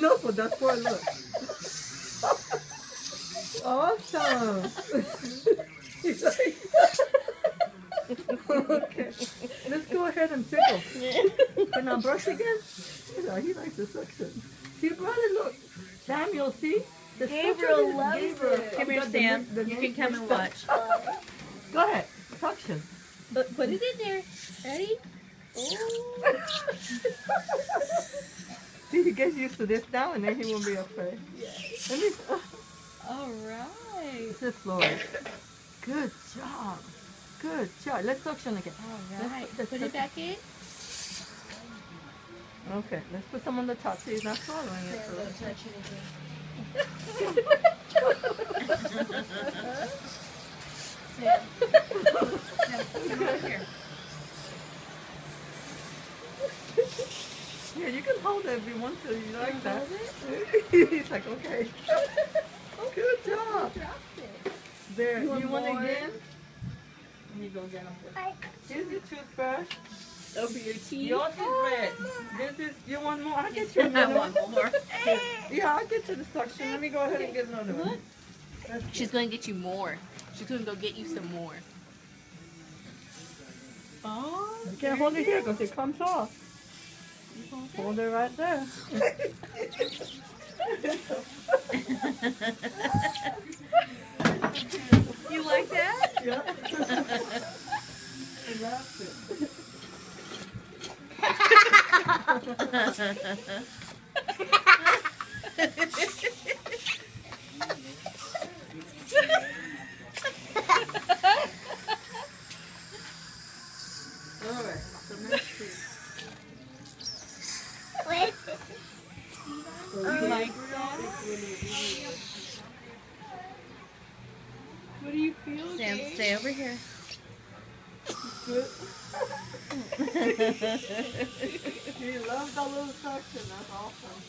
wonderful. That's what look. Awesome. He's like, okay. Let's go ahead and tickle. Can I brush again? Yeah, he likes the suction. See, brother, look. Samuel, see? The Gabriel suction is- loves Gabriel. it. Come here, Sam. You can come and watch. Go ahead. Suction. Put it in there. Ready? See, he gets used to this now, and then he won't be afraid. Let me. All right. This is Floyd. Good job. Good job. Let's suction again. All right. Let's Put it back in. Okay, let's put some on the top so he's not swallowing it. Sam, don't touch anything. Sam. Sam, come over here. Yeah, you can hold it if you want to. You like that? hold He's like, okay. Good job. Dropped it. There. You You want want more? again? Let me go get him. Here's your toothbrush. Over your teeth. Yours is red. This is. You want more? I'll get you I another want one. more. Yeah, I'll get you the suction. Let me go ahead and get another one. That's She's going to get you more. She's going to go get you some more. Oh. You can't hold it here because it comes off. Hold it right there. You like that? Yeah. That's it. All right. So next week. You like that? What do you feel, Sam, Gabe? stay over here. Good. He loves that little suction. That's awesome.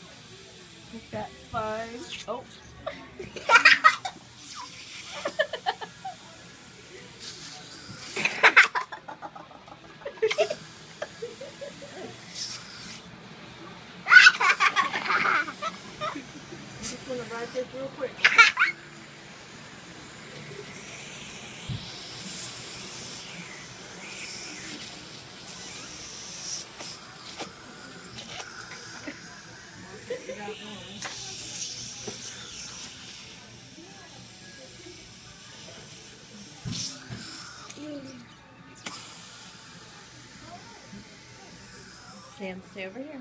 That's fine. Oh. I'm just gonna write this real quick. Sam, stay over here.